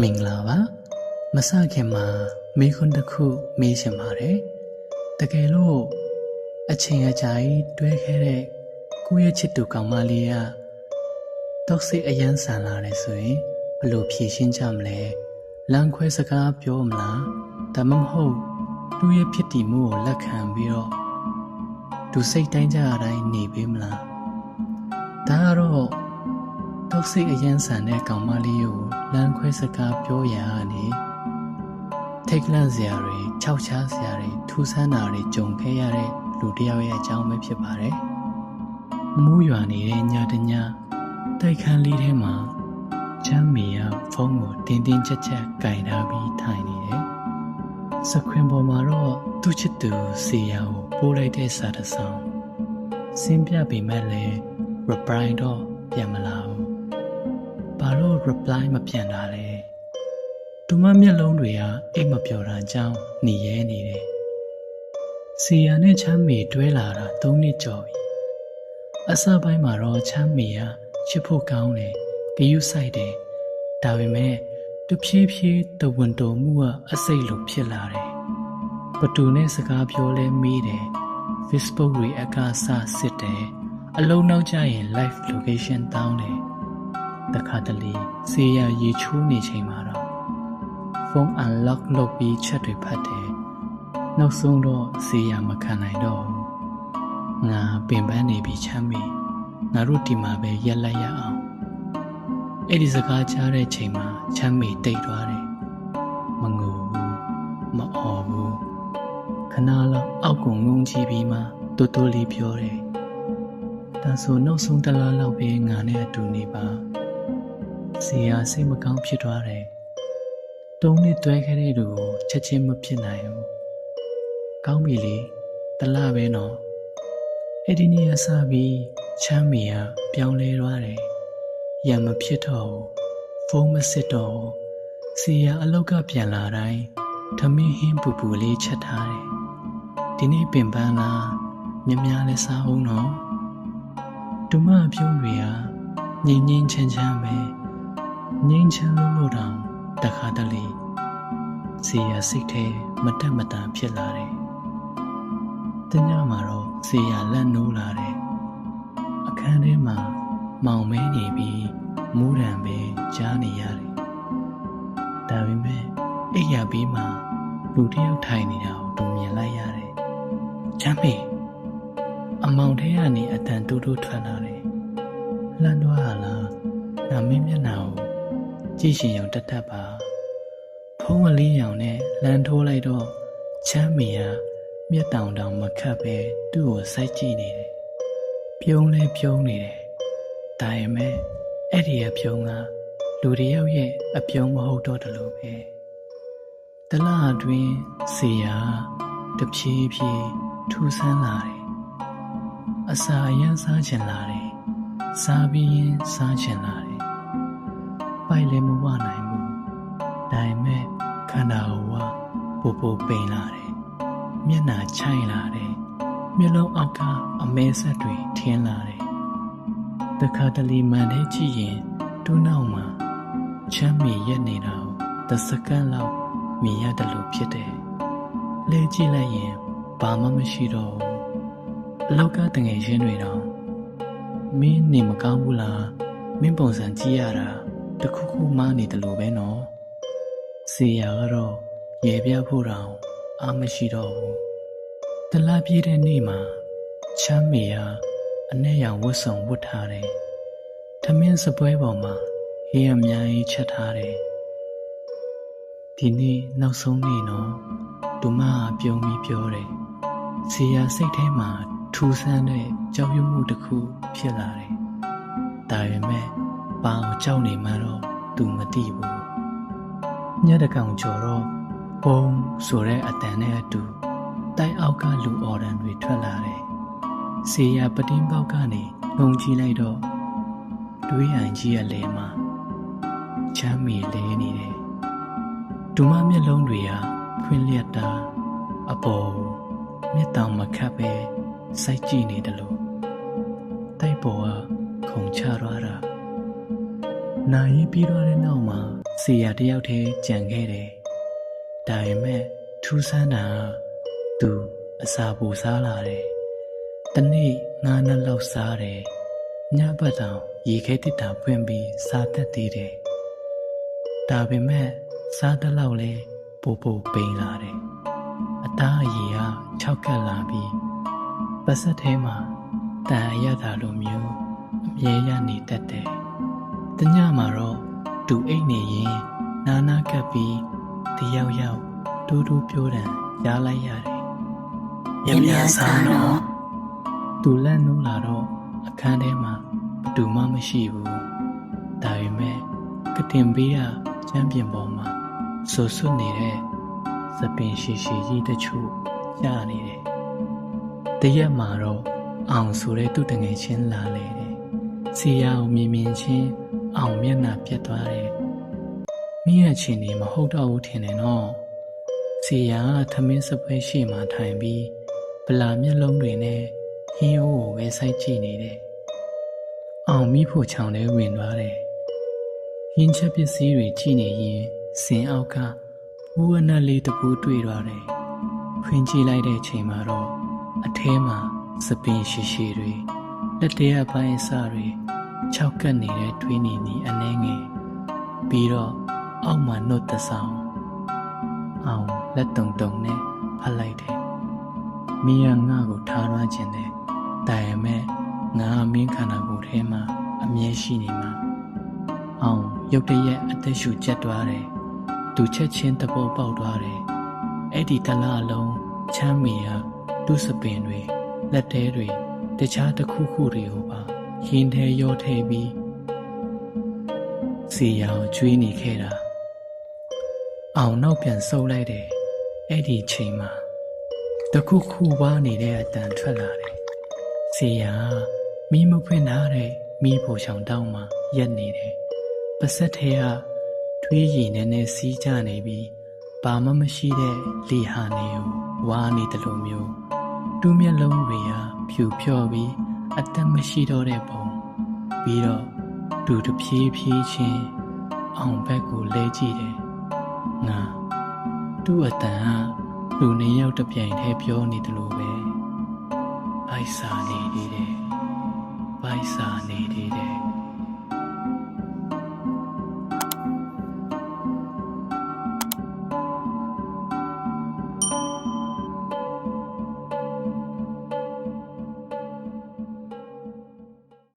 မင်္ဂလာပါမစခင်မှာမိခွန်းတစ်ခုမေးချင်ပါတယ်တကယ်လို့အချိန်အကြာကြီးတွဲခဲ့တဲ့ကိုယ့်ရဲ့ချစ်သူကောင်မလေးကတော့စိတ်အယမ်းဆန်လာတယ်ဆိုရင်ဘယ်လိုဖြေရှင်းကြမလဲလမ်းခွဲစကားပြောမလားဒါမှမဟုတ်သူ့ရဲ့ဖြစ်တည်မှုကိုလက်ခံပြီးတော့သူစိတ်တိုင်းကြအတိုင်းနေပေးမလားဒါကတော့တော့စိတ်အယမ်းဆန်တဲ့ကောင်မလေးကိုလမ်းခွဲစကားပြောရကနေထိတ်လန့်စရာတွေခြောက်ခြားစရာတွေထူးဆန်းတာတွေကြုံခဲ့ရတဲ့လူတစ်ယောက်ရဲ့အကြောင်းပဲဖြစ်ပါတယ်။မိုးရွာနေတဲ့ညတညတိုက်ခန်းလေးထဲမှာချမ်းမီကဖုန်းကိုတင်းတင်းကြပ်ကြပ်ကင်ထားပြီးထိုင်နေတယ်။စခွင်ပေါ်မှာတော့သူ့ချစ်သူစီယာကိုပို့လိုက်တဲ့စာတစ်စောင်စင်းပြပေမဲ့လည်း reply တော့ပြန်မလာဘူး။ဘာလို့ reply မပြန်တာလဲ။သူမမျက်လုံးတွေကအိတ်မပျော်တာကြောင့်หนีရဲနေတယ်။စီယာနဲ့ချမ်းမီတွဲလာတာ3နှစ်ကျော်ပြီ။အစပိုင်းမှာတော့ချမ်းမီကချစ်ဖို့ကောင်းတယ်ဂယုစိုက်တယ်ဒါပေမဲ့တဖြည်းဖြည်းတဝန်တော်မှုကအစိတ်လိုဖြစ်လာတယ်။ဘသူနဲ့စကားပြောလဲမေးတယ် Facebook တွေအကစစစ်တယ်အလုံးနောက်ကျရင် live location တောင်းတယ်တခါတလေစီယာရေချိုးနေချိန်မှာတော့ဖုန်း unlock လုပ်ပြီးချက်တွေဖတ်တယ်နောက်ဆုံးတော့စီယာမခံနိုင်တော့ဘူးငါပင်ပန်းနေပြီချမ်းမီငါတို့ဒီမှာပဲရက်လိုက်ရအောင်အဲ့ဒီစကားကြားတဲ့ချိန်မှာချမ်းမီတိတ်သွားတယ်မငိုဘူးမအော်ဘူးခဏလောက်အောက်ကငုံကြည့်ပြီးမှတိုးတိုးလေးပြောတယ်ဒါဆိုနောက်ဆုံးတစ်လားလောက်ပဲငါနဲ့အတူနေပါစီယာစိတ်မကောင်းဖြစ်သွားတယ်3နှစ်တွဲခဲ့တဲ့လူကိုချက်ချင်းမဖြစ်နိုင်ဘူးကောင်းပြီလေတစ်လပဲနော်အဲ့ဒီနေ့အစပြီးချမ်းမီကပြောင်းလဲသွားတယ်ရံမဖြစ်တော့ဘူးဖုန်းမစစ်တော့ဘူးစီယာအလောက်ကပြန်လာတိုင်းထမင်းဟင်းပူပူလေးချက်ထားတယ်ဒီနေ့ပင်ပန်းလားမြများလဲစားအောင်နော်ဒုမအပြုံးတွေကငိမ့်ငိမ့်ချမ်းချမ်းပဲငိမ့်ချမ်းလို့တောင်တခါတလေစီယာစိတ်ထဲမတက်မတန်ဖြစ်လာတယ်တညမှာတော့စီယာလက်နိုးလာတယ်အခန်းထဲမှာမောင်မဲနေပြီးမူးတံပဲကြားနေရတယ်ဒါပေမဲ့အိပ်ရပြီးမှလူတစ်ယောက်ထိုင်နေတာကိုသူမြင်လိုက်ရတယ်ချမ်းမေအမောင်ထဲကနေအတန်တူးတူးထွက်လာတယ်လှမ်းသွားဟာလားငါမင်းမျက်နှာကိုကြည့်ရှင်ရောင်တက်တက်ပါဖုံးကလေးရောင်နဲ့လမ်းထိုးလိုက်တော့ချမ်းမေကမျက်တောင်တောင်မခတ်ပဲသူ့ကိုစိုက်ကြည့်နေတယ်ပြုံးလဲပြုံးနေတယ်ဒါပေမဲ့အဲ့ဒီအပြုံးကလူတစ်ယောက်ရဲ့အပြုံးမဟုတ်တော့တယ်လို့ပဲတလားအတွင်းစီယာတဖြည်းဖြည်းထူဆန်းလာတယ်အစာအရမ်းစားချင်လာတယ်စားပြီးရင်စားချင်လာတယ်ပိုက်လည်းမဝနိုင်ဘူးဒါပေမဲ့ခန္ဓာကိုယ်ကပိုပိုပိန်လာတယ်မျက်နှာချိုင်လာတယ်မျက်လုံးအောက်ကအမဲဆက်တွေထင်းလာတယ်တခါတလေမှန်တဲ့ကြည့်ရင်တူးနောက်မှာချမ်းမီရက်နေတာကိုတစ်စက္ကန့်လောက်မြင်ရတယ်လို့ဖြစ်တယ်လဲကြည့်လိုက်ရင်ဘာမှမရှိတော့ဘူးအလောက်ကတငယ်ချင်းတွေတော့မင်းနေမကောင်းဘူးလားမင်းပုံစံကြည့်ရတာတခုခုမှားနေတယ်လို့ပဲနော်စီယာကတော့ရေပြဖို့တောင်အားမရှိတော့ဘူးတလားပြည့်တဲ့နေ့မှာချမ်းမီကအနဲ့ရောင်ဝတ်စုံဝတ်ထားတယ်ထမင်းစပွဲပေါ်မှာဟင်းအများကြီးချက်ထားတယ်ဒီနေ့နောက်ဆုံးနေ့နော်သူမကပြုံးပြီးပြောတယ်စီယာစိတ်ထဲမှာထူဆန်းတဲ့ကြောက်ရွံ့မှုတစ်ခုဖြစ်လာတယ်ဒါပေမဲ့ဘာကိုကြောက်နေမှတော့သူမသိဘူးညတကောင်ကျော်တော့ဘုံဆိုတဲ့အတန်နဲ့အတူတိုက်အောက်ကလူအော်ဒန်တွေထွက်လာတယ်စီယာပတင်းပေါက်ကနေငုံကြည့်လိုက်တော့တွေးဟန်ကြီးရဲ့လဲမှာချမ်းမီလဲနေတယ်ဒုမမျက်လုံးတွေကဖွင့်လျက်တာအပေါ်မျက်တောင်မခတ်ပဲစိုက်ကြည့်နေတယ်လို့တိုက်ပေါ်ကခုန်ချသွားတာနာရီပြီးတော့တဲ့နောက်မှာ စီယာတယောက်တည်းကြံခဲ့တယ်။ဒါပေမဲ့ထူးဆန်းတာကသူအစာပူစားလာတယ်။တနေ့9 နှစ်လောက်စားတယ်။ညဘက်တောင်ရေခဲတစ်တာဖွင့်ပြီးစားတတ်သေးတယ်။ဒါပေမဲ့စားတလောက်လဲပိုပိန်လာတယ်။အသားအရည်ကခြောက်ကပ်လာပြီးပါစက်ထဲမှာတန်အရသာလိုမျိုးအမြဲရနေတတ်တယ်။တညမှာတော့သူအိတ်နေရင်နာကပ်ပြီးတယောက်တူးပြောတံရားလိုက်ရတယ်။မြစားတော့သူလန့်နိုးလာတော့အခန်းထဲမှာဘသူမှမရှိဘူး။ဒါပေမဲ့ကတင်ဘေးကချမ်းပြင်ပေါ်မှာဆူဆွနေတဲ့သပင်ရှိကြီးတချို့ကြာနေတယ်။တရက်မှာတော့အောင်ဆိုတဲ့သူ့တငယ်ချင်းလာလေတယ်။စီယာကိုမြင်ချင်းအောင်မျက်နှာပြတ်သွားတယ်။မိရဲ့ချင်းနေမဟုတ်တော့ဘူးထင်တယ်နော်။စီယာကသမင်းစပွဲရှိမှထိုင်ပြီးဗလာမျက်လုံးတွေနဲ့ဟင်းအိုးကိုပဲစိုက်ကြည့်နေတယ်။အောင်မိဖို့ချောင်းထဲဝင်သွားတယ်။ဟင်းချက်ပစ္စည်းတွေကြည့်နေရင်စင်အောက်ကဘူးဝနက်လေးတပူးတွေ့သွားတယ်။ဖွင့်ကြည့်လိုက်တဲ့အချိန်မှာတော့အထဲမှာစပင်ရှိတွေလက်တရပိုင်းအစတွေခြောက်ကပ်နေတဲ့တွင်းနီအနှဲငယ်ပြီးတော့အောက်မှာနှုတ်တဆောင်အောင်လက်တုံနဲ့ဖတ်လိုက်တယ်။မင်းကငါ့ကိုထားရခြင်းတယ်။ဒါပေမဲ့ငါမင်းခန္ဓာကိုယ်ထဲမှာအမြဲရှိနေမှာအောင်ရုတ်တရက်အသက်ရှူကျက်သွားတယ်။သူချက်ချင်းတပေါ်ပေါက်သွားတယ်။အဲ့ဒီတလားလုံးချမ်းမီကသူ့စပင်တွေလက်သေးတွေတခြားတစ်ခုတွေကိုပါဟင်းထဲရောထည့်ပြီးစီယာကိုကျွေးနေခဲ့တာအောင်နောက်ပြန်ဆုပ်လိုက်တယ်အဲ့ဒီချိန်မှာတခုဝါနေတဲ့အတန်ထွက်လာတယ်စီယာမီးမဖွင့်ထားတဲ့မီးဖို့ချောင်တောင်းမှရက်နေတယ်ပါစက်ထဲကထွေးရည်နဲ့စီးကြနေပြီးဘာမှမရှိတဲ့လေဟာနေကိုဝါနေတယ်လို့မျိုးတူးမျက်လုံးတွေကဖြူဖြော့ပြီးအသက်မရှိတော့တဲ့ပုံပြီးတော့သူတဖြည်းဖြည်းချင်းအောင်ဘက်ကိုလဲကြည့်တယ်ငါသူ့အတန်ကလူနေရောက်တစ်ပြိုင်တည်းပြောနေတယ်လို့ပဲဗိုက်စာနေသေးတယ်ဗိုက်စာနေသေးတယ်